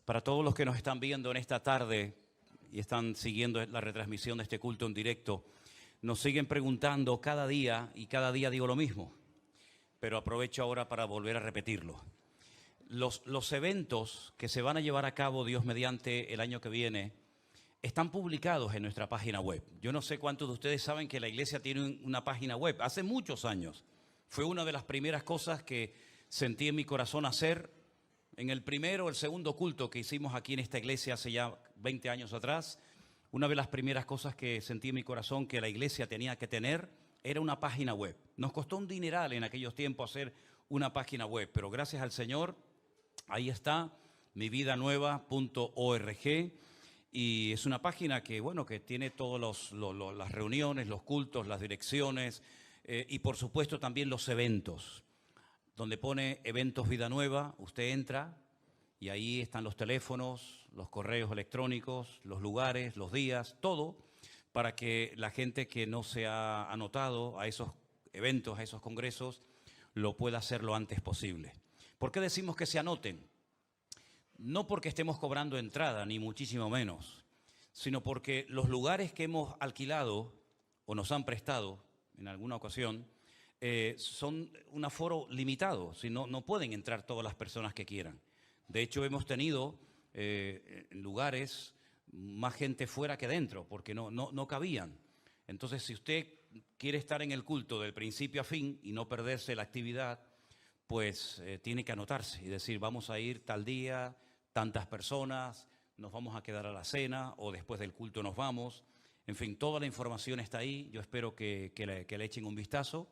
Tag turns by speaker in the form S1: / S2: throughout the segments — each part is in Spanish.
S1: Para todos los que nos están viendo en esta tarde y están siguiendo la retransmisión de este culto en directo, nos siguen preguntando cada día, y cada día digo lo mismo, pero aprovecho ahora para volver a repetirlo. Los eventos que se van a llevar a cabo, Dios mediante, el año que viene, están publicados en nuestra página web. Yo no sé cuántos de ustedes saben que la iglesia tiene una página web. Hace muchos años. Fue una de las primeras cosas que sentí en mi corazón hacer en el primero o el segundo culto que hicimos aquí en esta iglesia hace ya 20 años atrás. Una de las primeras cosas que sentí en mi corazón que la iglesia tenía que tener era una página web. Nos costó un dineral en aquellos tiempos hacer una página web, pero gracias al Señor, ahí está, mividanueva.org. Y es una página que, bueno, que tiene todas las reuniones, los cultos, las direcciones y por supuesto también los eventos. Donde pone Eventos Vida Nueva, usted entra y ahí están los teléfonos, los correos electrónicos, los lugares, los días, todo para que la gente que no se ha anotado a esos eventos, a esos congresos, lo pueda hacer lo antes posible. ¿Por qué decimos que se anoten? No porque estemos cobrando entrada, ni muchísimo menos, sino porque los lugares que hemos alquilado o nos han prestado en alguna ocasión son un aforo limitado, si no pueden entrar todas las personas que quieran. De hecho, hemos tenido lugares más gente fuera que dentro, porque no cabían. Entonces, si usted quiere estar en el culto del principio a fin y no perderse la actividad, pues tiene que anotarse y decir, vamos a ir tal día, tantas personas, nos vamos a quedar a la cena o después del culto nos vamos. En fin, toda la información está ahí. Yo espero que le echen un vistazo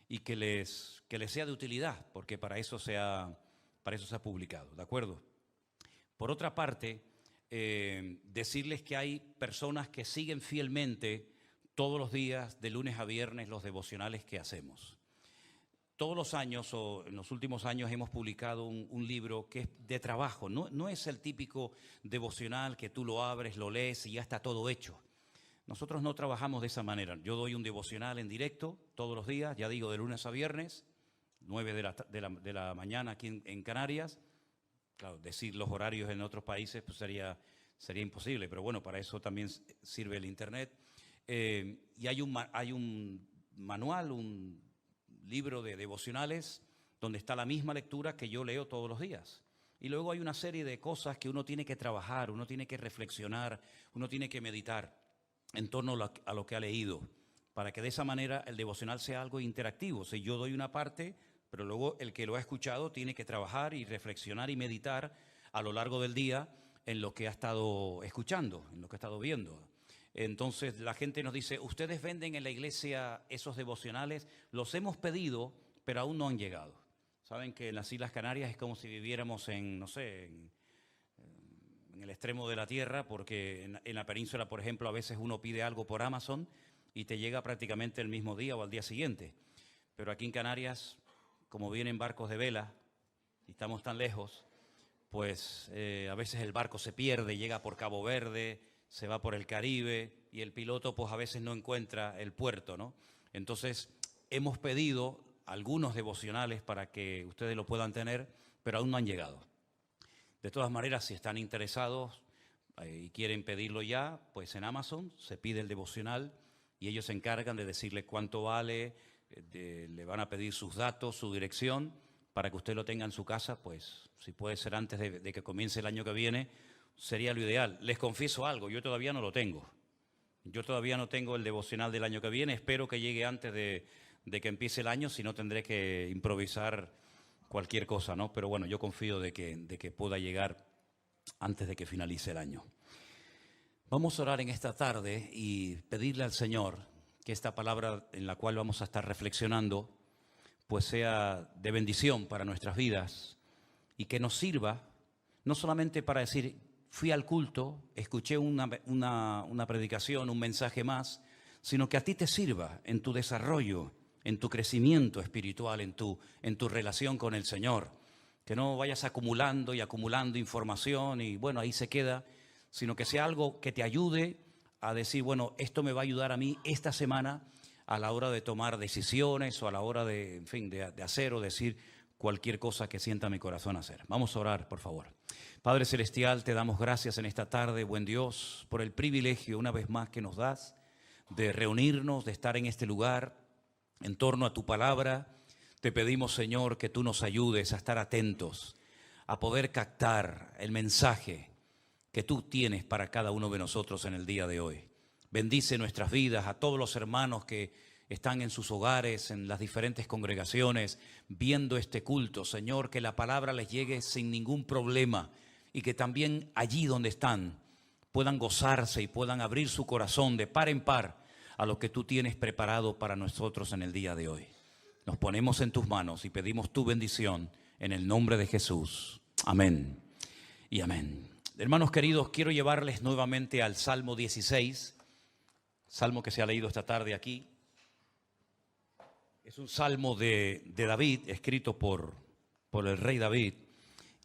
S1: y que les sea de utilidad, porque para eso se ha publicado, ¿de acuerdo? Por otra parte, decirles que hay personas que siguen fielmente todos los días, de lunes a viernes, los devocionales que hacemos. Todos los años, o en los últimos años, hemos publicado un libro que es de trabajo. No es el típico devocional que tú lo abres, lo lees y ya está todo hecho. Nosotros no trabajamos de esa manera. Yo doy un devocional en directo todos los días, ya digo, de lunes a viernes, 9 de la mañana aquí en Canarias. Claro, decir los horarios en otros países pues sería imposible, pero bueno, para eso también sirve el Internet. Y hay un manual, un libro de devocionales donde está la misma lectura que yo leo todos los días. Y luego hay una serie de cosas que uno tiene que trabajar, uno tiene que reflexionar, uno tiene que meditar en torno a lo que ha leído, para que de esa manera el devocional sea algo interactivo. O sea, yo doy una parte, pero luego el que lo ha escuchado tiene que trabajar y reflexionar y meditar a lo largo del día en lo que ha estado escuchando, en lo que ha estado viendo. Entonces la gente nos dice, ¿ustedes venden en la iglesia esos devocionales? Los hemos pedido, pero aún no han llegado. Saben que en las Islas Canarias es como si viviéramos en, no sé, en el extremo de la tierra, porque en la península, por ejemplo, a veces uno pide algo por Amazon y te llega prácticamente el mismo día o al día siguiente. Pero aquí en Canarias, como vienen barcos de vela y estamos tan lejos, pues a veces el barco se pierde, llega por Cabo Verde, se va por el Caribe y el piloto pues a veces no encuentra el puerto, ¿no? Entonces hemos pedido algunos devocionales para que ustedes lo puedan tener, pero aún no han llegado. De todas maneras, si están interesados y quieren pedirlo ya, pues en Amazon se pide el devocional y ellos se encargan de decirle cuánto vale, le van a pedir sus datos, su dirección, para que usted lo tenga en su casa, pues si puede ser antes de que comience el año que viene, sería lo ideal. Les confieso algo, yo todavía no lo tengo. Yo todavía no tengo el devocional del año que viene, espero que llegue antes de que empiece el año, si no tendré que improvisar cualquier cosa, ¿no? Pero bueno, yo confío de que pueda llegar antes de que finalice el año. Vamos a orar en esta tarde y pedirle al Señor que esta palabra en la cual vamos a estar reflexionando pues sea de bendición para nuestras vidas y que nos sirva no solamente para decir fui al culto, escuché una predicación, un mensaje más, sino que a ti te sirva en tu desarrollo, en tu crecimiento espiritual, en tu relación con el Señor. Que no vayas acumulando y acumulando información y bueno, ahí se queda, sino que sea algo que te ayude a decir, bueno, esto me va a ayudar a mí esta semana a la hora de tomar decisiones o a la hora de, en fin, de hacer o decir cualquier cosa que sienta mi corazón hacer. Vamos a orar, por favor. Padre Celestial, te damos gracias en esta tarde, buen Dios, por el privilegio una vez más que nos das de reunirnos, de estar en este lugar en torno a tu palabra. Te pedimos, Señor, que tú nos ayudes a estar atentos, a poder captar el mensaje que tú tienes para cada uno de nosotros en el día de hoy. Bendice nuestras vidas, a todos los hermanos que están en sus hogares, en las diferentes congregaciones, viendo este culto. Señor, que la palabra les llegue sin ningún problema y que también allí donde están puedan gozarse y puedan abrir su corazón de par en par a lo que tú tienes preparado para nosotros en el día de hoy. Nos ponemos en tus manos y pedimos tu bendición en el nombre de Jesús. Amén y amén. Hermanos queridos, quiero llevarles nuevamente al Salmo 16, salmo que se ha leído esta tarde aquí. Es un salmo de David, escrito por el rey David.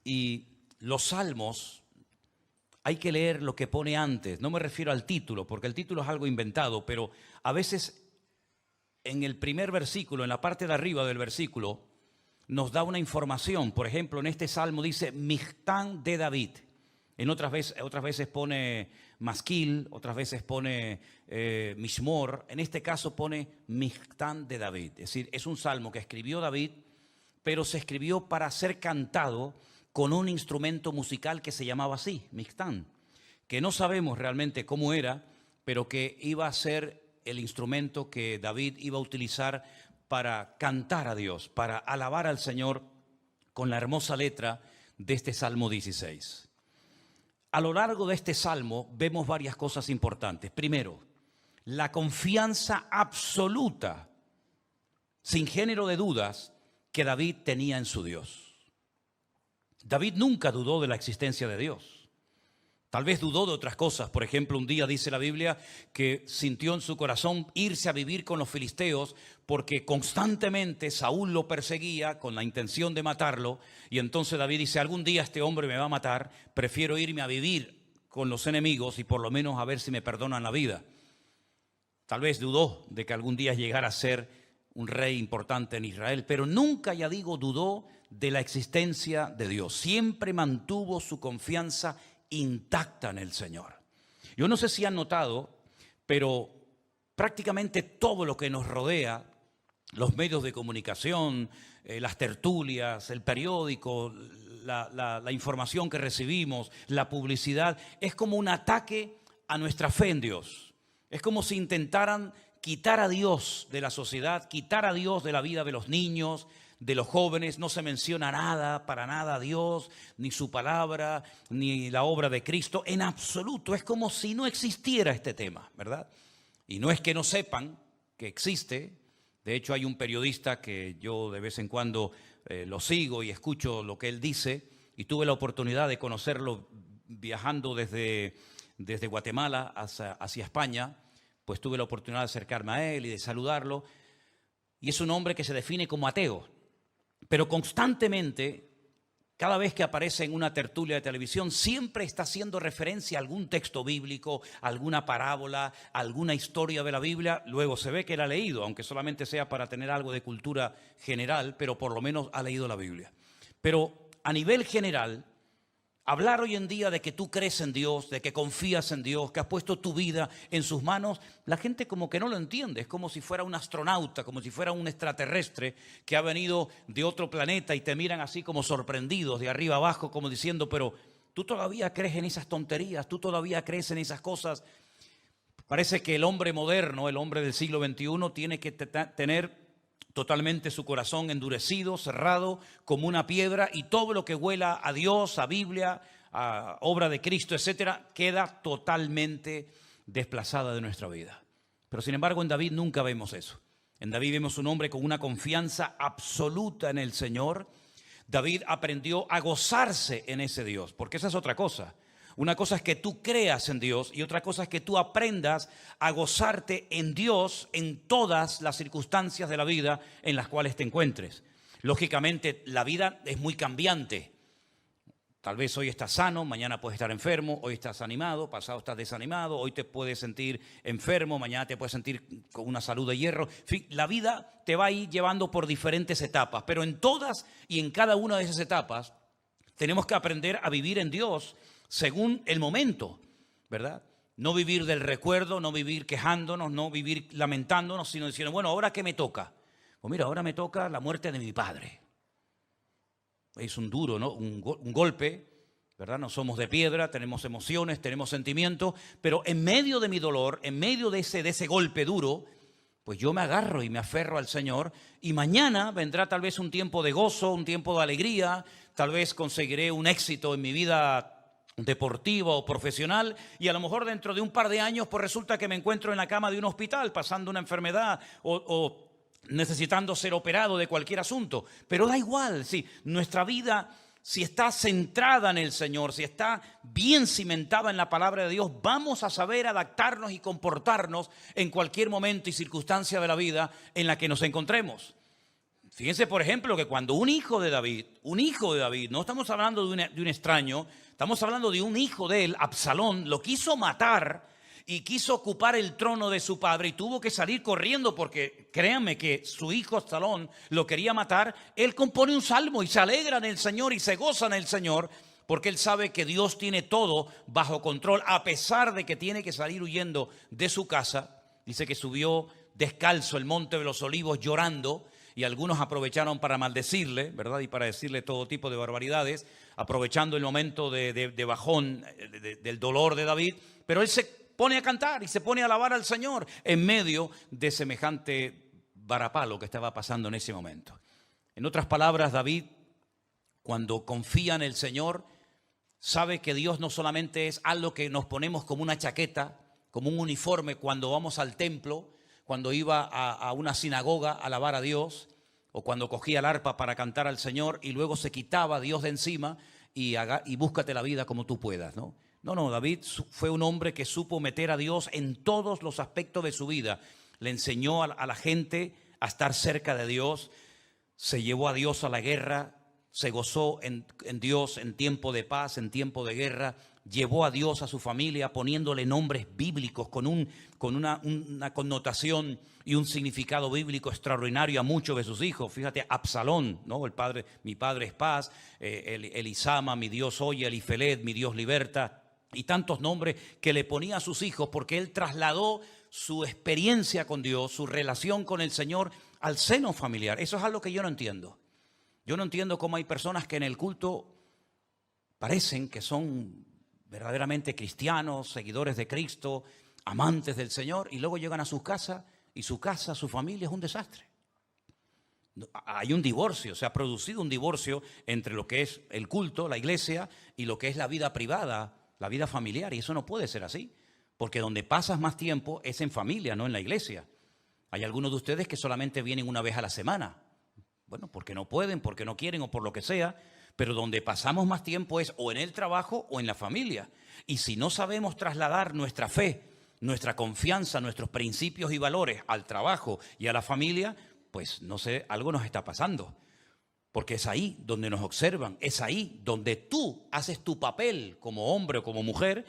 S1: Y los salmos hay que leer lo que pone antes. No me refiero al título, porque el título es algo inventado, pero a veces en el primer versículo, en la parte de arriba del versículo, nos da una información. Por ejemplo, en este salmo dice Michtán de David. En otras veces pone Masquil, otras veces pone Mishmor. En este caso pone Michtán de David. Es decir, es un salmo que escribió David, pero se escribió para ser cantado con un instrumento musical que se llamaba así, Michtán, que no sabemos realmente cómo era, pero que iba a ser el instrumento que David iba a utilizar para cantar a Dios, para alabar al Señor con la hermosa letra de este Salmo 16. A lo largo de este salmo vemos varias cosas importantes. Primero, la confianza absoluta, sin género de dudas, que David tenía en su Dios. David nunca dudó de la existencia de Dios. Tal vez dudó de otras cosas. Por ejemplo, un día dice la Biblia que sintió en su corazón irse a vivir con los filisteos porque constantemente Saúl lo perseguía con la intención de matarlo. Y entonces David dice, algún día este hombre me va a matar, prefiero irme a vivir con los enemigos y por lo menos a ver si me perdonan la vida. Tal vez dudó de que algún día llegara a ser un rey importante en Israel, pero nunca, ya digo, dudó de la existencia de Dios. Siempre mantuvo su confianza intacta en el Señor. Yo no sé si han notado, pero prácticamente todo lo que nos rodea, los medios de comunicación, las tertulias, el periódico, la información que recibimos, la publicidad, es como un ataque a nuestra fe en Dios. Es como si intentaran quitar a Dios de la sociedad, quitar a Dios de la vida de los niños, de los jóvenes. No se menciona nada, para nada a Dios, ni su palabra, ni la obra de Cristo, en absoluto. Es como si no existiera este tema, ¿verdad? Y no es que no sepan que existe. De hecho, hay un periodista que yo de vez en cuando lo sigo y escucho lo que él dice, y tuve la oportunidad de conocerlo viajando desde Guatemala hacia España. Pues tuve la oportunidad de acercarme a él y de saludarlo. Y es un hombre que se define como ateo, pero constantemente, cada vez que aparece en una tertulia de televisión, siempre está haciendo referencia a algún texto bíblico, alguna parábola, alguna historia de la Biblia. Luego se ve que la ha leído, aunque solamente sea para tener algo de cultura general, pero por lo menos ha leído la Biblia. Pero a nivel general, hablar hoy en día de que tú crees en Dios, de que confías en Dios, que has puesto tu vida en sus manos, la gente como que no lo entiende. Es como si fuera un astronauta, como si fuera un extraterrestre que ha venido de otro planeta y te miran así como sorprendidos de arriba abajo, como diciendo, pero tú todavía crees en esas tonterías, tú todavía crees en esas cosas. Parece que el hombre moderno, el hombre del siglo XXI, tiene que tener totalmente su corazón endurecido, cerrado, como una piedra, y todo lo que huela a Dios, a Biblia, a obra de Cristo, etcétera, queda totalmente desplazada de nuestra vida. Pero sin embargo, en David nunca vemos eso. En David vemos un hombre con una confianza absoluta en el Señor. David aprendió a gozarse en ese Dios, porque esa es otra cosa. Una cosa es que tú creas en Dios y otra cosa es que tú aprendas a gozarte en Dios en todas las circunstancias de la vida en las cuales te encuentres. Lógicamente, la vida es muy cambiante. Tal vez hoy estás sano, mañana puedes estar enfermo, hoy estás animado, pasado estás desanimado, hoy te puedes sentir enfermo, mañana te puedes sentir con una salud de hierro. En fin, la vida te va a ir llevando por diferentes etapas, pero en todas y en cada una de esas etapas Tenemos que aprender a vivir en Dios según el momento, ¿verdad? No vivir del recuerdo, no vivir quejándonos, no vivir lamentándonos, sino diciendo, bueno, ¿ahora qué me toca? Pues mira, ahora me toca la muerte de mi padre. Es un duro, ¿no? Un golpe, ¿verdad? No somos de piedra, tenemos emociones, tenemos sentimientos, pero en medio de mi dolor, en medio de ese golpe duro, pues yo me agarro y me aferro al Señor, y mañana vendrá tal vez un tiempo de gozo, un tiempo de alegría, tal vez conseguiré un éxito en mi vida deportiva o profesional, y a lo mejor dentro de un par de años pues resulta que me encuentro en la cama de un hospital pasando una enfermedad o necesitando ser operado de cualquier asunto. Pero da igual, sí, nuestra vida, si está centrada en el Señor, si está bien cimentada en la palabra de Dios, vamos a saber adaptarnos y comportarnos en cualquier momento y circunstancia de la vida en la que nos encontremos. Fíjense, por ejemplo, que cuando un hijo de David, no estamos hablando de un extraño, estamos hablando de un hijo de él, Absalón, lo quiso matar y quiso ocupar el trono de su padre y tuvo que salir corriendo porque, créanme que su hijo Absalón lo quería matar. Él compone un salmo y se alegra en el Señor y se goza en el Señor porque él sabe que Dios tiene todo bajo control, a pesar de que tiene que salir huyendo de su casa. Dice que subió descalzo el monte de los olivos llorando, y algunos aprovecharon para maldecirle, ¿verdad? Y para decirle todo tipo de barbaridades, aprovechando el momento de bajón, del dolor de David. Pero él se pone a cantar y se pone a alabar al Señor en medio de semejante varapalo que estaba pasando en ese momento. En otras palabras, David, cuando confía en el Señor, sabe que Dios no solamente es algo que nos ponemos como una chaqueta, como un uniforme cuando vamos al templo, cuando iba a una sinagoga a alabar a Dios, o cuando cogía el arpa para cantar al Señor y luego se quitaba a Dios de encima y búscate la vida como tú puedas, ¿no? No, David fue un hombre que supo meter a Dios en todos los aspectos de su vida. Le enseñó a la gente a estar cerca de Dios, se llevó a Dios a la guerra, se gozó en Dios en tiempo de paz, en tiempo de guerra, llevó a Dios a su familia poniéndole nombres bíblicos con una connotación y un significado bíblico extraordinario a muchos de sus hijos. Fíjate, Absalón, ¿no? Mi padre es paz, Elisama, mi Dios oye, Elifelet, mi Dios liberta, y tantos nombres que le ponía a sus hijos porque él trasladó su experiencia con Dios, su relación con el Señor al seno familiar. Eso es algo que yo no entiendo. Yo no entiendo cómo hay personas que en el culto parecen que son verdaderamente cristianos, seguidores de Cristo, amantes del Señor, y luego llegan a su casa y su familia es un desastre. Hay un divorcio, se ha producido un divorcio entre lo que es el culto, la iglesia, y lo que es la vida privada, la vida familiar, y eso no puede ser así, porque donde pasas más tiempo es en familia, no en la iglesia. Hay algunos de ustedes que solamente vienen una vez a la semana. Bueno, porque no pueden, porque no quieren o por lo que sea, pero donde pasamos más tiempo es o en el trabajo o en la familia. Y si no sabemos trasladar nuestra fe, nuestra confianza, nuestros principios y valores al trabajo y a la familia, pues no sé, algo nos está pasando. Porque es ahí donde nos observan, es ahí donde tú haces tu papel como hombre o como mujer,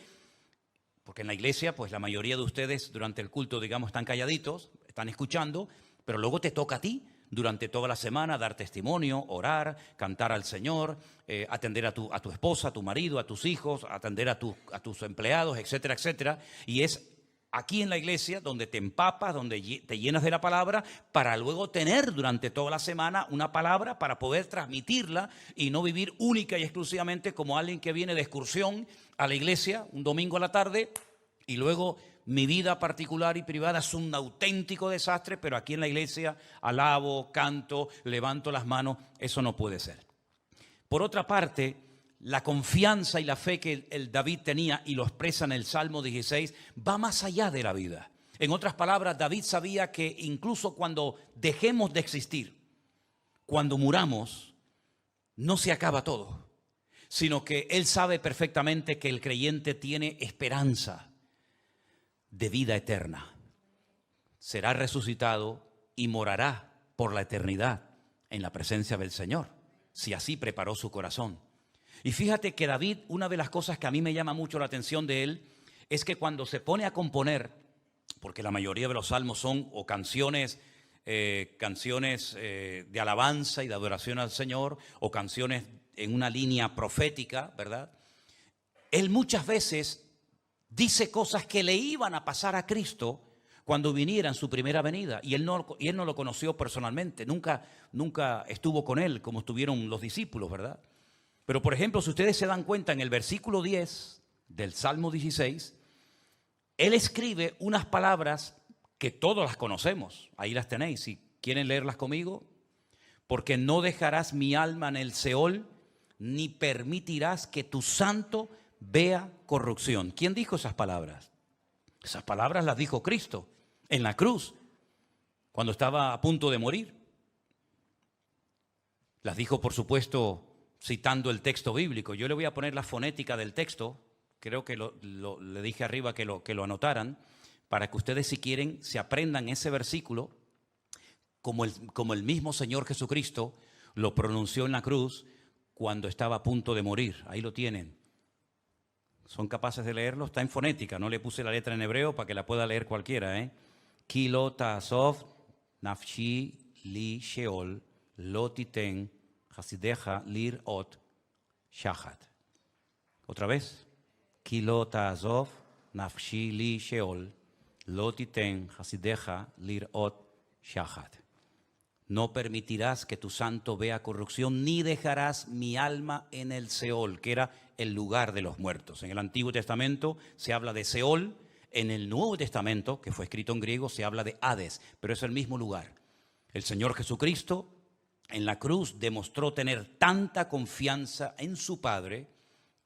S1: porque en la iglesia, pues la mayoría de ustedes durante el culto, digamos, están calladitos, están escuchando, pero luego te toca a ti durante toda la semana dar testimonio, orar, cantar al Señor, atender a tu esposa, a tu marido, a tus hijos, atender a tus empleados, etcétera, etcétera. Y es aquí en la iglesia donde te empapas, donde te llenas de la palabra, para luego tener durante toda la semana una palabra para poder transmitirla y no vivir única y exclusivamente como alguien que viene de excursión a la iglesia un domingo a la tarde y luego mi vida particular y privada es un auténtico desastre, pero aquí en la iglesia alabo, canto, levanto las manos. Eso no puede ser. Por otra parte, la confianza y la fe que el David tenía, y lo expresa en el Salmo 16, va más allá de la vida. En otras palabras, David sabía que incluso cuando dejemos de existir, cuando muramos, no se acaba todo, sino que él sabe perfectamente que el creyente tiene esperanza de vida eterna. Será resucitado y morará por la eternidad en la presencia del Señor, si así preparó su corazón. Y fíjate que David, una de las cosas que a mí me llama mucho la atención de él, es que cuando se pone a componer, porque la mayoría de los salmos son o canciones de alabanza y de adoración al Señor, o canciones en una línea profética, ¿verdad? Él muchas veces dice cosas que le iban a pasar a Cristo cuando viniera en su primera venida. Y él no lo conoció personalmente, nunca estuvo con él como estuvieron los discípulos, ¿verdad? Pero, por ejemplo, si ustedes se dan cuenta, en el versículo 10 del Salmo 16, él escribe unas palabras que todos las conocemos. Ahí las tenéis, si quieren leerlas conmigo. Porque no dejarás mi alma en el Seol, ni permitirás que tu santo vea corrupción. ¿Quién dijo esas palabras? Esas palabras las dijo Cristo en la cruz, cuando estaba a punto de morir. Las dijo, por supuesto, citando el texto bíblico. Yo le voy a poner la fonética del texto, creo que le dije arriba que lo anotaran, para que ustedes, si quieren, se aprendan ese versículo, como el mismo Señor Jesucristo lo pronunció en la cruz cuando estaba a punto de morir. Ahí lo tienen. ¿Son capaces de leerlo? Está en fonética, no le puse la letra en hebreo para que la pueda leer cualquiera. Ki lo ta'azov nafshi li sheol lo titen hasideja lirot shachat. Otra vez. Ki lo ta'azov nafshi li sheol lo titen hasideja lirot shachat. No permitirás que tu santo vea corrupción, ni dejarás mi alma en el Seol, que era el lugar de los muertos. En el Antiguo Testamento se habla de Seol, en el Nuevo Testamento, que fue escrito en griego, se habla de Hades, pero es el mismo lugar. El Señor Jesucristo en la cruz demostró tener tanta confianza en su Padre,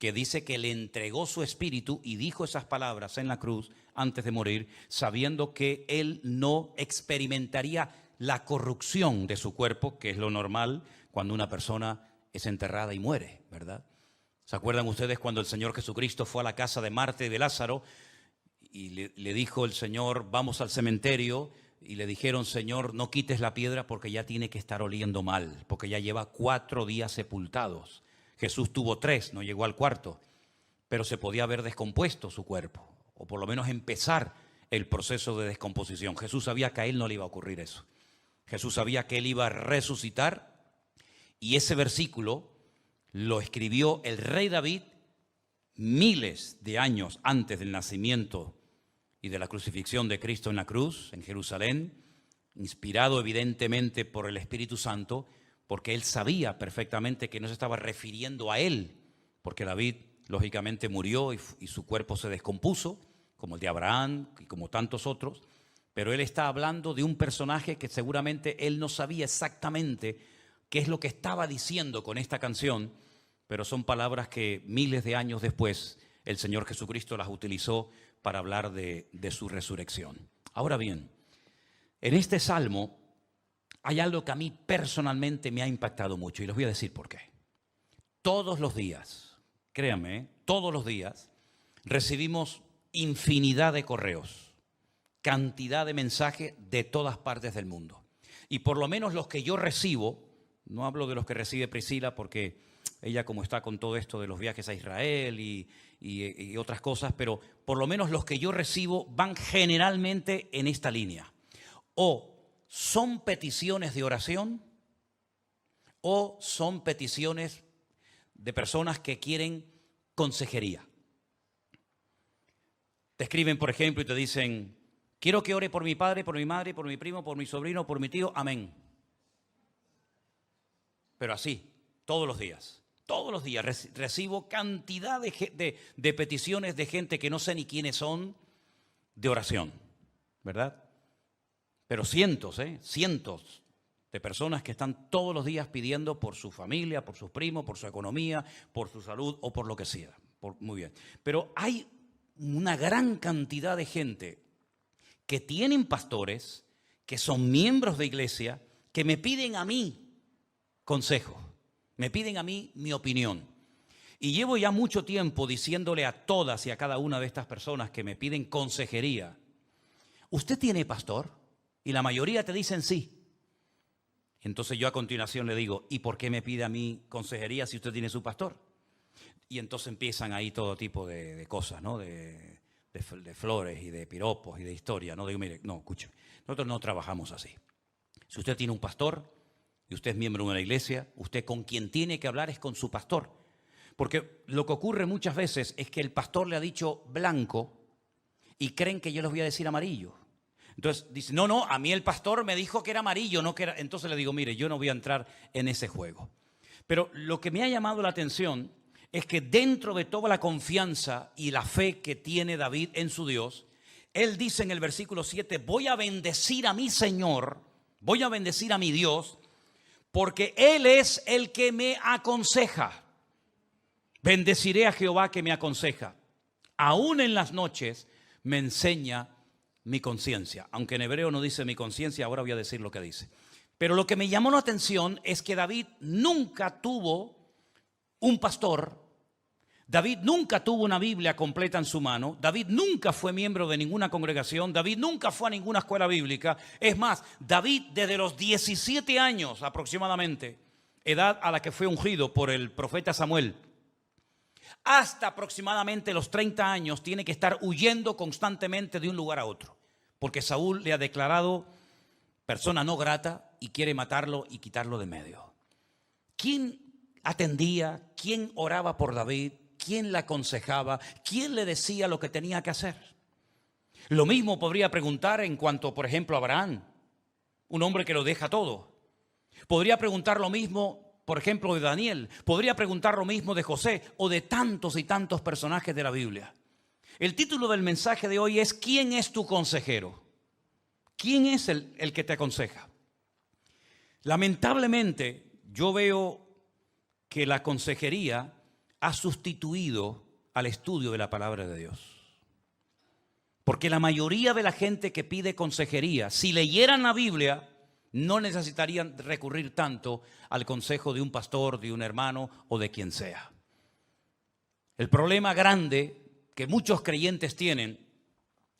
S1: que dice que le entregó su espíritu y dijo esas palabras en la cruz antes de morir, sabiendo que él no experimentaría la corrupción de su cuerpo, que es lo normal cuando una persona es enterrada y muere, ¿verdad? ¿Se acuerdan ustedes cuando el Señor Jesucristo fue a la casa de Marta y de Lázaro y le dijo el Señor, vamos al cementerio? Y le dijeron, Señor, no quites la piedra porque ya tiene que estar oliendo mal, porque ya lleva 4 días sepultados. Jesús tuvo 3, no llegó al cuarto, pero se podía haber descompuesto su cuerpo, o por lo menos empezar el proceso de descomposición. Jesús sabía que a él no le iba a ocurrir eso. Jesús sabía que él iba a resucitar, y ese versículo lo escribió el rey David miles de años antes del nacimiento y de la crucifixión de Cristo en la cruz, en Jerusalén, inspirado evidentemente por el Espíritu Santo, porque él sabía perfectamente que no se estaba refiriendo a él, porque David lógicamente murió y su cuerpo se descompuso, como el de Abraham y como tantos otros, pero él está hablando de un personaje que seguramente él no sabía exactamente qué es lo que estaba diciendo con esta canción, pero son palabras que miles de años después el Señor Jesucristo las utilizó para hablar de su resurrección. Ahora bien, en este salmo hay algo que a mí personalmente me ha impactado mucho y les voy a decir por qué. Todos los días, créanme, todos los días recibimos infinidad de correos, cantidad de mensajes de todas partes del mundo. Y por lo menos los que yo recibo, no hablo de los que recibe Priscila porque ella como está con todo esto de los viajes a Israel y otras cosas, pero por lo menos los que yo recibo van generalmente en esta línea. O son peticiones de oración o son peticiones de personas que quieren consejería. Te escriben, por ejemplo, y te dicen, quiero que ore por mi padre, por mi madre, por mi primo, por mi sobrino, por mi tío, amén. Pero así, todos los días recibo cantidad de peticiones de gente que no sé ni quiénes son, de oración, ¿verdad? Pero cientos de personas que están todos los días pidiendo por su familia, por sus primos, por su economía, por su salud o por lo que sea. Muy bien. Pero hay una gran cantidad de gente que tienen pastores, que son miembros de iglesia, que me piden a mí consejo, me piden a mí mi opinión. Y llevo ya mucho tiempo diciéndole a todas y a cada una de estas personas que me piden consejería, ¿usted tiene pastor? Y la mayoría te dicen sí. Entonces yo a continuación le digo, ¿y por qué me pide a mí consejería si usted tiene su pastor? Y entonces empiezan ahí todo tipo de cosas, ¿no? De flores y de piropos y de historia, ¿no? Digo, mire, no, escuche, nosotros no trabajamos así. Si usted tiene un pastor, y usted es miembro de una iglesia, usted con quien tiene que hablar es con su pastor. Porque lo que ocurre muchas veces es que el pastor le ha dicho blanco y creen que yo les voy a decir amarillo. Entonces dice, no, a mí el pastor me dijo que era amarillo, no que era. Entonces le digo, mire, yo no voy a entrar en ese juego. Pero lo que me ha llamado la atención es que dentro de toda la confianza y la fe que tiene David en su Dios, él dice en el versículo 7, voy a bendecir a mi Señor, voy a bendecir a mi Dios, porque Él es el que me aconseja. Bendeciré a Jehová que me aconseja. Aún en las noches me enseña mi conciencia. Aunque en hebreo no dice mi conciencia, ahora voy a decir lo que dice. Pero lo que me llamó la atención es que David nunca tuvo un pastor. David nunca tuvo una Biblia completa en su mano. David nunca fue miembro de ninguna congregación. David nunca fue a ninguna escuela bíblica. Es más, David desde los 17 años aproximadamente, edad a la que fue ungido por el profeta Samuel, hasta aproximadamente los 30 años tiene que estar huyendo constantemente de un lugar a otro. Porque Saúl le ha declarado persona no grata y quiere matarlo y quitarlo de medio. ¿Quién atendía? ¿Quién oraba por David? ¿Quién le aconsejaba? ¿Quién le decía lo que tenía que hacer? Lo mismo podría preguntar en cuanto, por ejemplo, a Abraham, un hombre que lo deja todo. Podría preguntar lo mismo, por ejemplo, de Daniel. Podría preguntar lo mismo de José o de tantos y tantos personajes de la Biblia. El título del mensaje de hoy es ¿quién es tu consejero? ¿Quién es el que te aconseja? Lamentablemente, yo veo que la consejería ha sustituido al estudio de la palabra de Dios. Porque la mayoría de la gente que pide consejería, si leyeran la Biblia, no necesitarían recurrir tanto al consejo de un pastor, de un hermano o de quien sea. El problema grande que muchos creyentes tienen,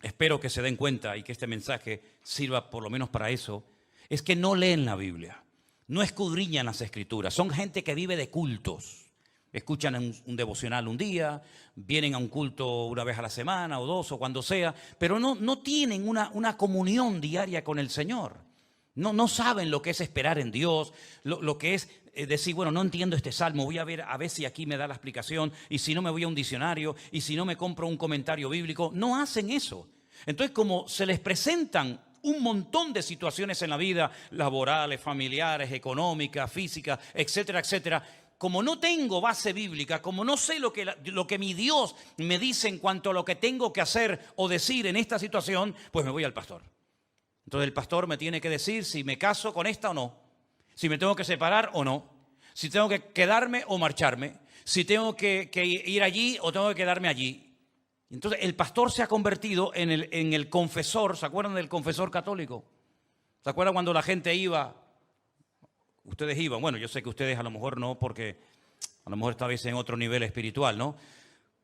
S1: espero que se den cuenta y que este mensaje sirva por lo menos para eso, es que no leen la Biblia, no escudriñan las Escrituras. Son gente que vive de cultos. Escuchan un devocional un día, vienen a un culto una vez a la semana o dos o cuando sea, pero no tienen una comunión diaria con el Señor. No saben lo que es esperar en Dios, lo que es decir, bueno, no entiendo este salmo, voy a ver si aquí me da la explicación, y si no me voy a un diccionario, y si no me compro un comentario bíblico. No hacen eso. Entonces, como se les presentan un montón de situaciones en la vida, laborales, familiares, económicas, físicas, etcétera, etcétera, como no tengo base bíblica, como no sé lo que mi Dios me dice en cuanto a lo que tengo que hacer o decir en esta situación, pues me voy al pastor. Entonces el pastor me tiene que decir si me caso con esta o no, si me tengo que separar o no, si tengo que quedarme o marcharme, si tengo que ir allí o tengo que quedarme allí. Entonces el pastor se ha convertido en el confesor. ¿Se acuerdan del confesor católico? ¿Se acuerdan cuando la gente iba? Ustedes iban, bueno, yo sé que ustedes a lo mejor no, porque a lo mejor estabais en otro nivel espiritual, ¿no?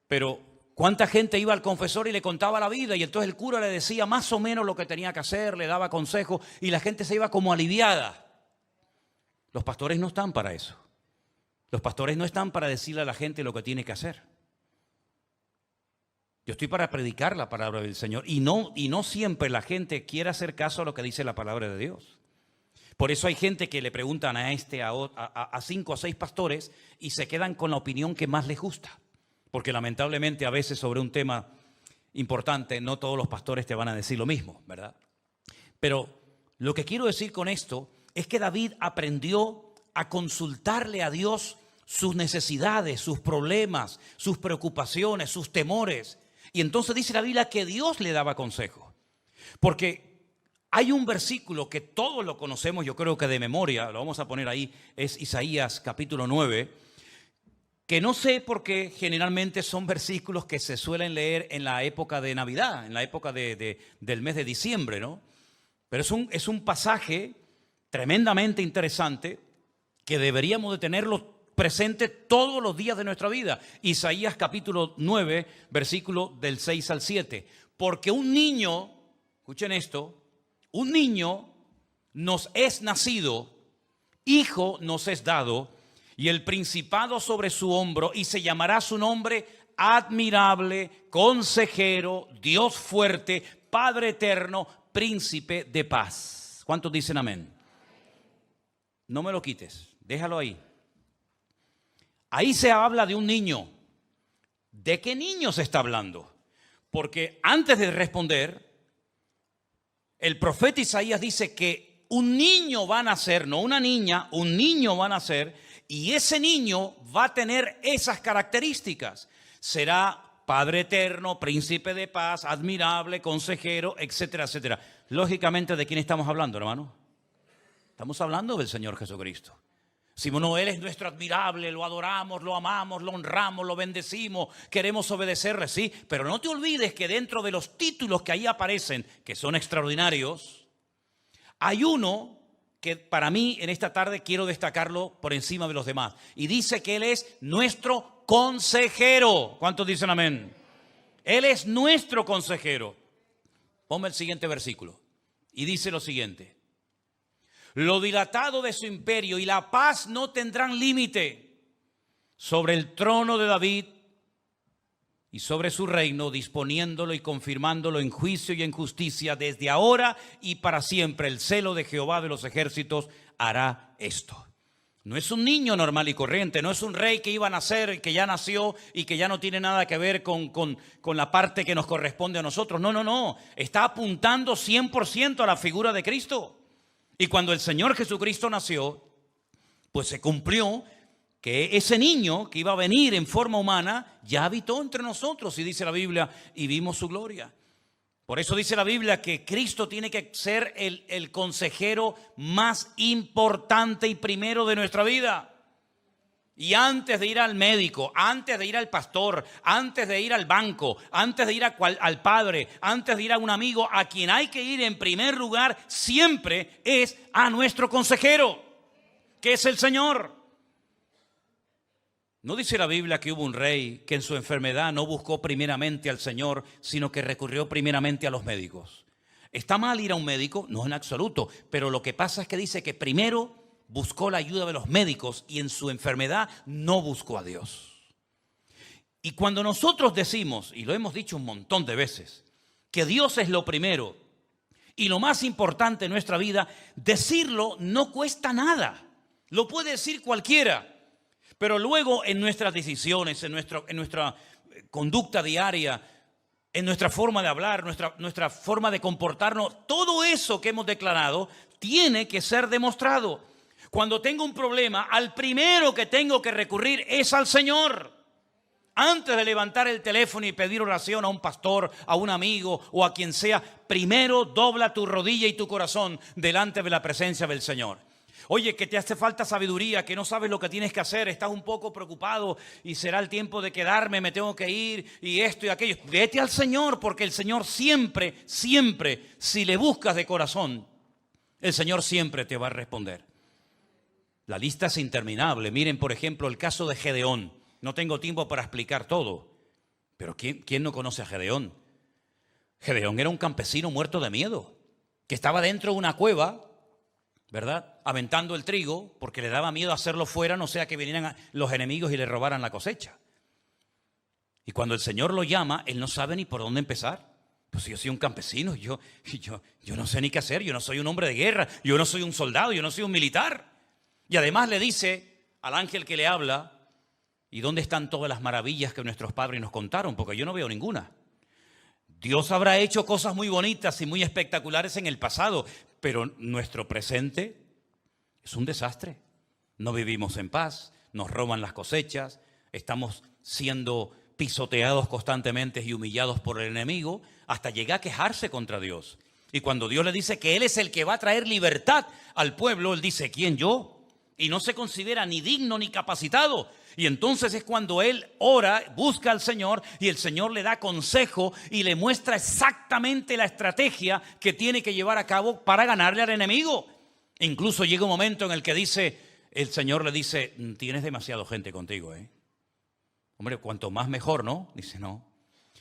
S1: Pero ¿cuánta gente iba al confesor y le contaba la vida? Y entonces el cura le decía más o menos lo que tenía que hacer, le daba consejos y la gente se iba como aliviada. Los pastores no están para eso. Los pastores no están para decirle a la gente lo que tiene que hacer. Yo estoy para predicar la palabra del Señor y no siempre la gente quiere hacer caso a lo que dice la palabra de Dios. Por eso hay gente que le preguntan a 5 o 6 pastores y se quedan con la opinión que más les gusta. Porque lamentablemente a veces sobre un tema importante no todos los pastores te van a decir lo mismo, ¿verdad? Pero lo que quiero decir con esto es que David aprendió a consultarle a Dios sus necesidades, sus problemas, sus preocupaciones, sus temores. Y entonces dice la Biblia que Dios le daba consejo. Porque hay un versículo que todos lo conocemos, yo creo que de memoria, lo vamos a poner ahí, es Isaías capítulo 9, que no sé por qué generalmente son versículos que se suelen leer en la época de Navidad, en la época del mes de diciembre, ¿no? Pero es un pasaje tremendamente interesante que deberíamos de tenerlo presente todos los días de nuestra vida. Isaías capítulo 9, versículo del 6 al 7. Porque un niño, escuchen esto, un niño nos es nacido, hijo nos es dado, y el principado sobre su hombro, y se llamará su nombre admirable, consejero, Dios fuerte, Padre eterno, príncipe de paz. ¿Cuántos dicen amén? No me lo quites, déjalo ahí. Ahí se habla de un niño. ¿De qué niño se está hablando? Porque antes de responder, el profeta Isaías dice que un niño va a nacer, no una niña, un niño va a nacer, y ese niño va a tener esas características. Será Padre eterno, príncipe de paz, admirable, consejero, etcétera, etcétera. Lógicamente, ¿de quién estamos hablando, hermano? Estamos hablando del Señor Jesucristo. Si no, Él es nuestro admirable, lo adoramos, lo amamos, lo honramos, lo bendecimos, queremos obedecerle, sí. Pero no te olvides que dentro de los títulos que ahí aparecen, que son extraordinarios, hay uno que para mí en esta tarde quiero destacarlo por encima de los demás. Y dice que Él es nuestro consejero. ¿Cuántos dicen amén? Él es nuestro consejero. Ponme el siguiente versículo. Y dice lo siguiente. Lo dilatado de su imperio y la paz no tendrán límite sobre el trono de David y sobre su reino, disponiéndolo y confirmándolo en juicio y en justicia desde ahora y para siempre. El celo de Jehová de los ejércitos hará esto. No es un niño normal y corriente, no es un rey que iba a nacer, que ya nació y que ya no tiene nada que ver con la parte que nos corresponde a nosotros. No, no, no. Está apuntando 100% a la figura de Cristo. Y cuando el Señor Jesucristo nació, pues se cumplió que ese niño que iba a venir en forma humana ya habitó entre nosotros, y dice la Biblia, y vimos su gloria. Por eso dice la Biblia que Cristo tiene que ser el consejero más importante y primero de nuestra vida. Y antes de ir al médico, antes de ir al pastor, antes de ir al banco, antes de ir al padre, antes de ir a un amigo, a quien hay que ir en primer lugar siempre es a nuestro consejero, que es el Señor. ¿No dice la Biblia que hubo un rey que en su enfermedad no buscó primeramente al Señor, sino que recurrió primeramente a los médicos? ¿Está mal ir a un médico? No, en absoluto. Pero lo que pasa es que dice que primero buscó la ayuda de los médicos y en su enfermedad no buscó a Dios. Y cuando nosotros decimos, y lo hemos dicho un montón de veces, que Dios es lo primero y lo más importante en nuestra vida, decirlo no cuesta nada. Lo puede decir cualquiera. Pero luego en nuestras decisiones, en nuestra conducta diaria, en nuestra forma de hablar, nuestra forma de comportarnos, todo eso que hemos declarado tiene que ser demostrado. Cuando tengo un problema, al primero que tengo que recurrir es al Señor. Antes de levantar el teléfono y pedir oración a un pastor, a un amigo o a quien sea, primero dobla tu rodilla y tu corazón delante de la presencia del Señor. Oye, que te hace falta sabiduría, que no sabes lo que tienes que hacer, estás un poco preocupado y será el tiempo de quedarme, me tengo que ir y esto y aquello. Vete al Señor, porque el Señor siempre, siempre, si le buscas de corazón, el Señor siempre te va a responder. La lista es interminable. Miren, por ejemplo, el caso de Gedeón. No tengo tiempo para explicar todo, pero ¿quién no conoce a Gedeón? Gedeón era un campesino muerto de miedo, que estaba dentro de una cueva, ¿verdad?, aventando el trigo, porque le daba miedo hacerlo fuera, no sea que vinieran los enemigos y le robaran la cosecha. Y cuando el Señor lo llama, él no sabe ni por dónde empezar. Pues yo soy un campesino, yo no sé ni qué hacer, yo no soy un hombre de guerra, yo no soy un soldado, yo no soy un militar. Y además le dice al ángel que le habla, ¿y dónde están todas las maravillas que nuestros padres nos contaron? Porque yo no veo ninguna. Dios habrá hecho cosas muy bonitas y muy espectaculares en el pasado, pero nuestro presente es un desastre. No vivimos en paz, nos roban las cosechas, estamos siendo pisoteados constantemente y humillados por el enemigo, hasta llegar a quejarse contra Dios. Y cuando Dios le dice que Él es el que va a traer libertad al pueblo, Él dice, ¿quién yo? Y no se considera ni digno ni capacitado. Y entonces es cuando él ora, busca al Señor y el Señor le da consejo y le muestra exactamente la estrategia que tiene que llevar a cabo para ganarle al enemigo. Incluso llega un momento en el que el Señor le dice, tienes demasiada gente contigo, ¿eh? Hombre, cuanto más mejor, ¿no? Dice, no.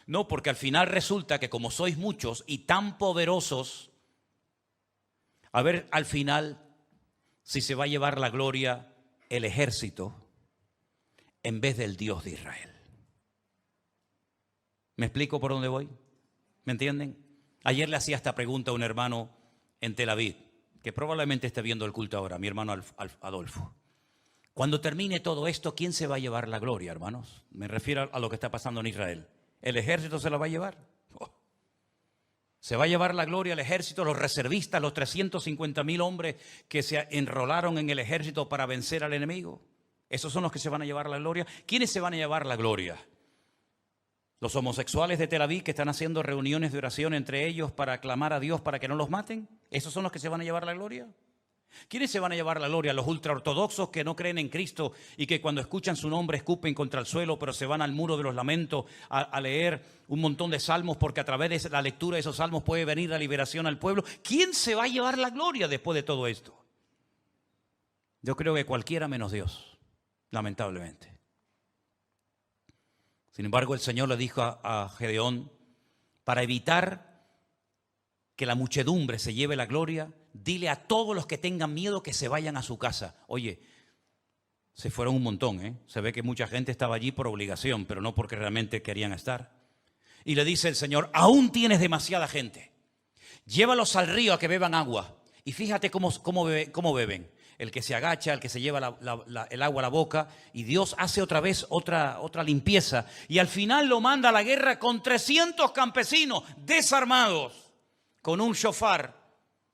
S1: No, porque al final resulta que como sois muchos y tan poderosos, a ver al final si se va a llevar la gloria el ejército en vez del Dios de Israel. ¿Me explico por dónde voy? ¿Me entienden? Ayer le hacía esta pregunta a un hermano en Tel Aviv. que probablemente esté viendo el culto ahora, mi hermano Adolfo. Cuando termine todo esto, ¿quién se va a llevar la gloria, hermanos? Me refiero a lo que está pasando en Israel. ¿El ejército se la va a llevar? Oh. Se va a llevar la gloria el ejército, los reservistas, los 350.000 hombres que se enrolaron en el ejército para vencer al enemigo. ¿Esos son los que se van a llevar la gloria? ¿Quiénes se van a llevar la gloria? ¿Los homosexuales de Tel Aviv que están haciendo reuniones de oración entre ellos para clamar a Dios para que no los maten? ¿Esos son los que se van a llevar la gloria? ¿Quiénes se van a llevar la gloria? Los ultraortodoxos que no creen en Cristo y que cuando escuchan su nombre escupen contra el suelo, pero se van al muro de los lamentos a leer un montón de salmos, porque a través de la lectura de esos salmos puede venir la liberación al pueblo. ¿Quién se va a llevar la gloria después de todo esto? Yo creo que cualquiera menos Dios, lamentablemente. Sin embargo, el Señor le dijo a Gedeón, para evitar que la muchedumbre se lleve la gloria, dile a todos los que tengan miedo que se vayan a su casa. Oye, se fueron un montón, ¿eh? Se ve que mucha gente estaba allí por obligación, pero no porque realmente querían estar. Y le dice el Señor, aún tienes demasiada gente. Llévalos al río a que beban agua. Y fíjate cómo beben. El que se agacha, el que se lleva el agua a la boca, y Dios hace otra vez otra limpieza. Y al final lo manda a la guerra con 300 campesinos desarmados, con un shofar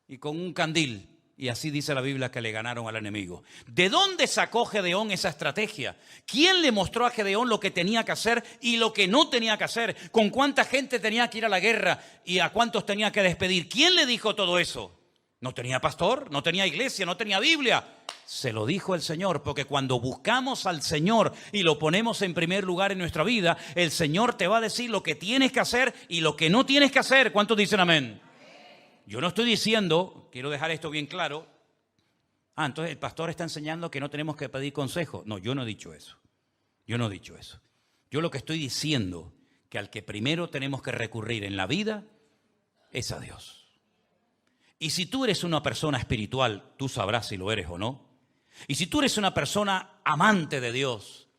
S1: y con un candil. Y así dice la Biblia que le ganaron al enemigo. ¿De dónde sacó Gedeón esa estrategia? ¿Quién le mostró a Gedeón lo que tenía que hacer y lo que no tenía que hacer? ¿Con cuánta gente tenía que ir a la guerra y a cuántos tenía que despedir? ¿Quién le dijo todo eso? No tenía pastor, no tenía iglesia, no tenía Biblia. Se lo dijo el Señor, porque cuando buscamos al Señor y lo ponemos en primer lugar en nuestra vida, el Señor te va a decir lo que tienes que hacer y lo que no tienes que hacer. ¿Cuántos dicen amén? Yo no estoy diciendo, quiero dejar esto bien claro, entonces el pastor está enseñando que no tenemos que pedir consejo. No, yo no he dicho eso. Yo no he dicho eso. Yo lo que estoy diciendo, que al que primero tenemos que recurrir en la vida es a Dios. Y si tú eres una persona espiritual, tú sabrás si lo eres o no. Y si tú eres una persona amante de Dios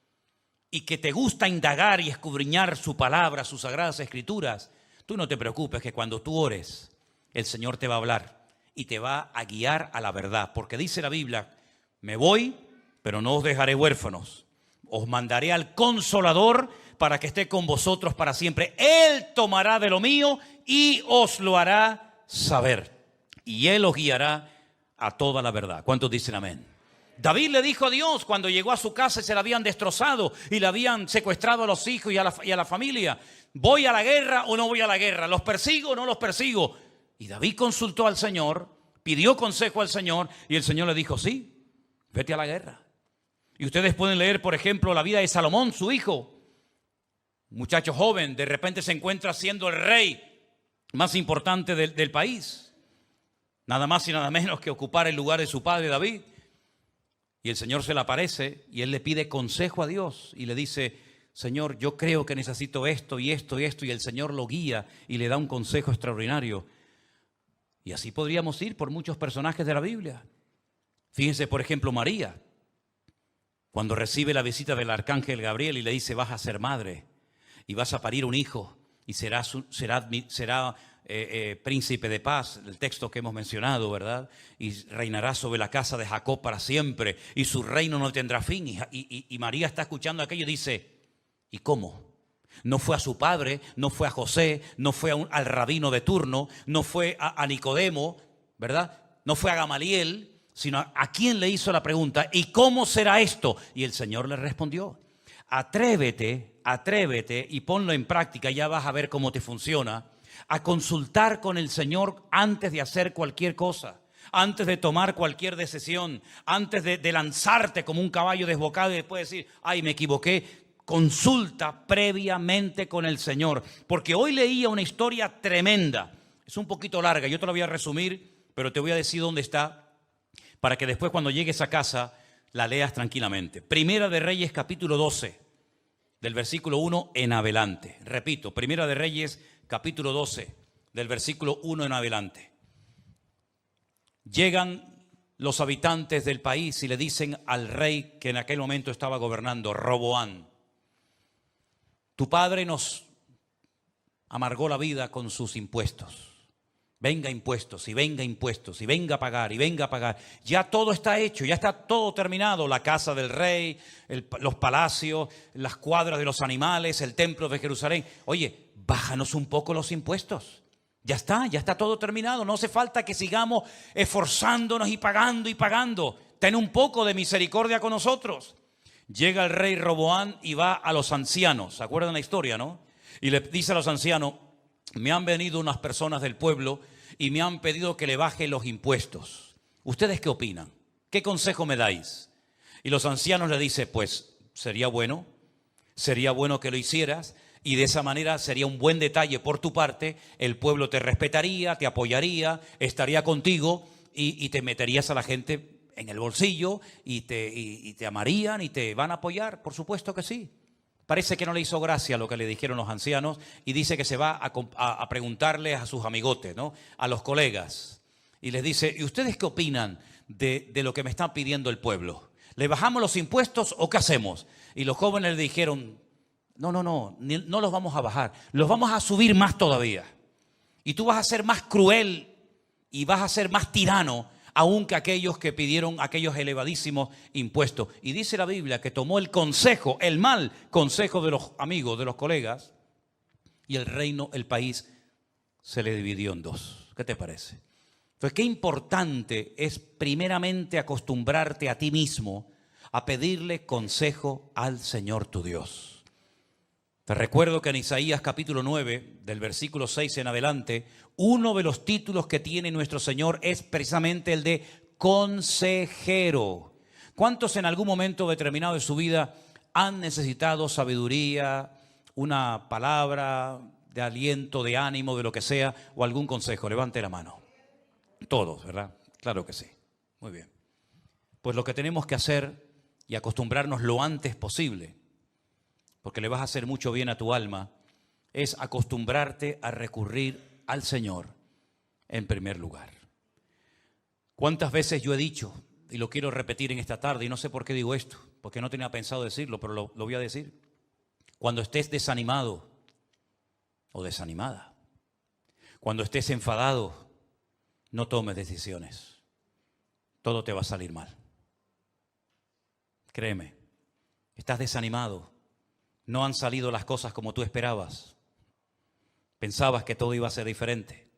S1: y que te gusta indagar y escudriñar su palabra, sus sagradas escrituras, tú no te preocupes que cuando tú ores, el Señor te va a hablar y te va a guiar a la verdad. Porque dice la Biblia, me voy, pero no os dejaré huérfanos. Os mandaré al Consolador para que esté con vosotros para siempre. Él tomará de lo mío y os lo hará saber. Y Él os guiará a toda la verdad. ¿Cuántos dicen amén? David le dijo a Dios cuando llegó a su casa y se la habían destrozado y le habían secuestrado a los hijos y a la familia. ¿Voy a la guerra o no voy a la guerra? ¿Los persigo o no los persigo? Y David consultó al Señor, pidió consejo al Señor y el Señor le dijo, sí, vete a la guerra. Y ustedes pueden leer, por ejemplo, la vida de Salomón, su hijo. Un muchacho joven, de repente se encuentra siendo el rey más importante del país. Nada más y nada menos que ocupar el lugar de su padre David. Y el Señor se le aparece y él le pide consejo a Dios y le dice, Señor, yo creo que necesito esto y esto y esto. Y el Señor lo guía y le da un consejo extraordinario. Y así podríamos ir por muchos personajes de la Biblia. Fíjense, por ejemplo, María, cuando recibe la visita del arcángel Gabriel y le dice, vas a ser madre y vas a parir un hijo y será príncipe de paz, el texto que hemos mencionado, ¿verdad? Y reinará sobre la casa de Jacob para siempre y su reino no tendrá fin. Y María está escuchando aquello y dice, ¿y cómo? No fue a su padre, no fue a José, no fue al rabino de turno, no fue a Nicodemo, ¿verdad? No fue a Gamaliel, sino a quién le hizo la pregunta, ¿y cómo será esto? Y el Señor le respondió, atrévete y ponlo en práctica, ya vas a ver cómo te funciona, a consultar con el Señor antes de hacer cualquier cosa, antes de tomar cualquier decisión, antes de lanzarte como un caballo desbocado y después decir, ay, me equivoqué. Consulta previamente con el Señor, porque hoy leía una historia tremenda, es un poquito larga, yo te la voy a resumir, pero te voy a decir dónde está, para que después cuando llegues a casa la leas tranquilamente. Primera de Reyes capítulo 12, del versículo 1 en adelante. Repito, Primera de Reyes capítulo 12, del versículo 1 en adelante. Llegan los habitantes del país y le dicen al rey que en aquel momento estaba gobernando, Roboán, tu padre nos amargó la vida con sus impuestos. Venga impuestos, y venga impuestos, y venga a pagar, y venga a pagar. Ya todo está hecho, ya está todo terminado. La casa del rey, los palacios, las cuadras de los animales, el templo de Jerusalén. Oye, bájanos un poco los impuestos. Ya está todo terminado. No hace falta que sigamos esforzándonos y pagando y pagando. Ten un poco de misericordia con nosotros. Llega el rey Roboam y va a los ancianos. ¿Se acuerdan la historia, no? Y le dice a los ancianos, me han venido unas personas del pueblo y me han pedido que le baje los impuestos. ¿Ustedes qué opinan? ¿Qué consejo me dais? Y los ancianos le dicen, pues sería bueno que lo hicieras y de esa manera sería un buen detalle por tu parte, el pueblo te respetaría, te apoyaría, estaría contigo y te meterías a la gente en el bolsillo y te amarían y te van a apoyar, por supuesto que sí. Parece que no le hizo gracia lo que le dijeron los ancianos y dice que se va a preguntarles a sus amigotes, ¿no? A los colegas. Y les dice, ¿y ustedes qué opinan de lo que me está pidiendo el pueblo? ¿Le bajamos los impuestos o qué hacemos? Y los jóvenes le dijeron, no los vamos a bajar, los vamos a subir más todavía. Y tú vas a ser más cruel y vas a ser más tirano aún que aquellos que pidieron aquellos elevadísimos impuestos. Y dice la Biblia que tomó el consejo, el mal consejo de los amigos, de los colegas, y el reino, el país, se le dividió en dos. ¿Qué te parece? Entonces, qué importante es primeramente acostumbrarte a ti mismo a pedirle consejo al Señor tu Dios. Te recuerdo que en Isaías capítulo 9, del versículo 6 en adelante, uno de los títulos que tiene nuestro Señor es precisamente el de consejero. ¿Cuántos en algún momento determinado de su vida han necesitado sabiduría, una palabra de aliento, de ánimo, de lo que sea, o algún consejo? Levante la mano. Todos, ¿verdad? Claro que sí. Muy bien. Pues lo que tenemos que hacer y acostumbrarnos lo antes posible, porque le vas a hacer mucho bien a tu alma, es acostumbrarte a recurrir al Señor en primer lugar. ¿Cuántas veces yo he dicho, y lo quiero repetir en esta tarde, y no sé por qué digo esto, porque no tenía pensado decirlo, pero lo voy a decir? Cuando estés desanimado o desanimada, cuando estés enfadado, no tomes decisiones. Todo te va a salir mal. Créeme, estás desanimado. No han salido las cosas como tú esperabas. Pensabas que todo iba a ser diferente.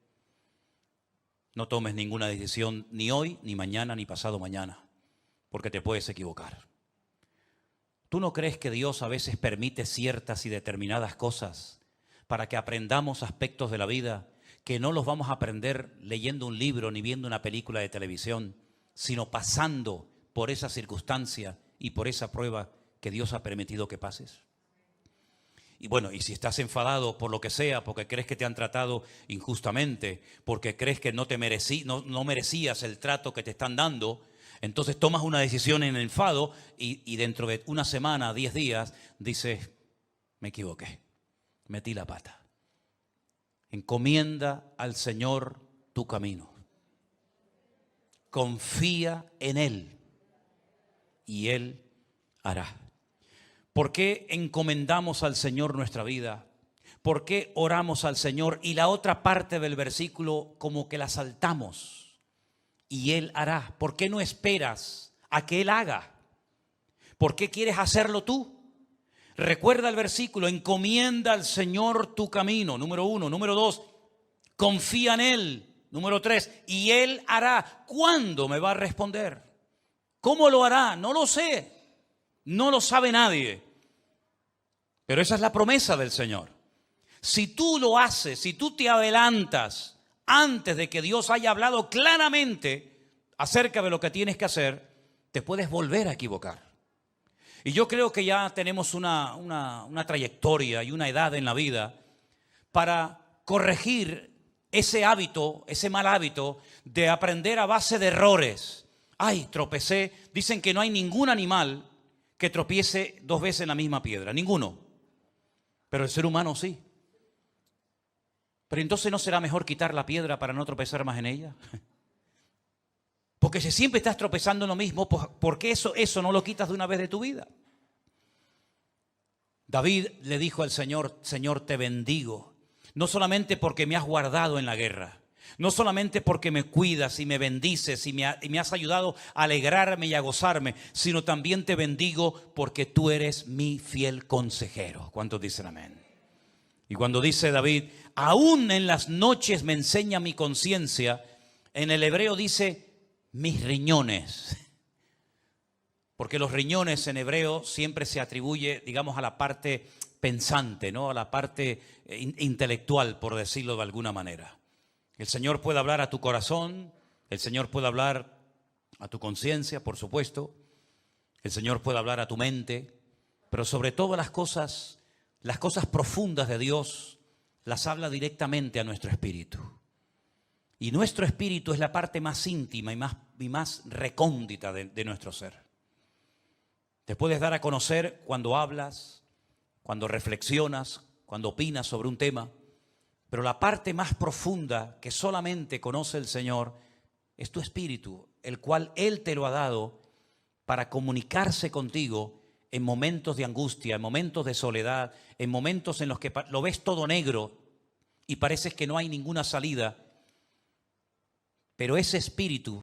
S1: No tomes ninguna decisión ni hoy, ni mañana, ni pasado mañana, porque te puedes equivocar. ¿Tú no crees que Dios a veces permite ciertas y determinadas cosas para que aprendamos aspectos de la vida que no los vamos a aprender leyendo un libro ni viendo una película de televisión, sino pasando por esa circunstancia y por esa prueba que Dios ha permitido que pases? Y bueno, y si estás enfadado por lo que sea, porque crees que te han tratado injustamente, porque crees que no merecías el trato que te están dando, entonces tomas una decisión en enfado y dentro de una semana, 10 días, dices, me equivoqué, metí la pata. Encomienda al Señor tu camino. Confía en Él y Él hará. ¿Por qué encomendamos al Señor nuestra vida? ¿Por qué oramos al Señor? Y la otra parte del versículo como que la saltamos. Y Él hará. ¿Por qué no esperas a que Él haga? ¿Por qué quieres hacerlo tú? Recuerda el versículo, encomienda al Señor tu camino, número 1. Número 2, confía en Él. Número 3, y Él hará. ¿Cuándo me va a responder? ¿Cómo lo hará? No lo sé. No lo sabe nadie. Pero esa es la promesa del Señor. Si tú lo haces, si tú te adelantas antes de que Dios haya hablado claramente acerca de lo que tienes que hacer, te puedes volver a equivocar. Y yo creo que ya tenemos una trayectoria y una edad en la vida para corregir ese hábito, ese mal hábito de aprender a base de errores. Ay, tropecé. Dicen que no hay ningún animal que tropiece 2 veces en la misma piedra, ninguno. Pero el ser humano sí. Pero entonces ¿no será mejor quitar la piedra para no tropezar más en ella? Porque si siempre estás tropezando en lo mismo, ¿por qué eso no lo quitas de una vez de tu vida? David le dijo al Señor, Señor, te bendigo, no solamente porque me has guardado en la guerra, No solamente porque me cuidas y me bendices y me has ayudado a alegrarme y a gozarme, sino también te bendigo porque tú eres mi fiel consejero. ¿Cuántos dicen amén? Y cuando dice David, aún en las noches me enseña mi conciencia, en el hebreo dice mis riñones. Porque los riñones en hebreo siempre se atribuye, digamos, a la parte pensante, ¿no? A la parte intelectual, por decirlo de alguna manera. El Señor puede hablar a tu corazón, el Señor puede hablar a tu conciencia, por supuesto. El Señor puede hablar a tu mente, pero sobre todo las cosas profundas de Dios las habla directamente a nuestro espíritu. Y nuestro espíritu es la parte más íntima y más recóndita de nuestro ser. Te puedes dar a conocer cuando hablas, cuando reflexionas, cuando opinas sobre un tema. Pero la parte más profunda que solamente conoce el Señor es tu espíritu, el cual Él te lo ha dado para comunicarse contigo en momentos de angustia, en momentos de soledad, en momentos en los que lo ves todo negro y pareces que no hay ninguna salida. Pero ese espíritu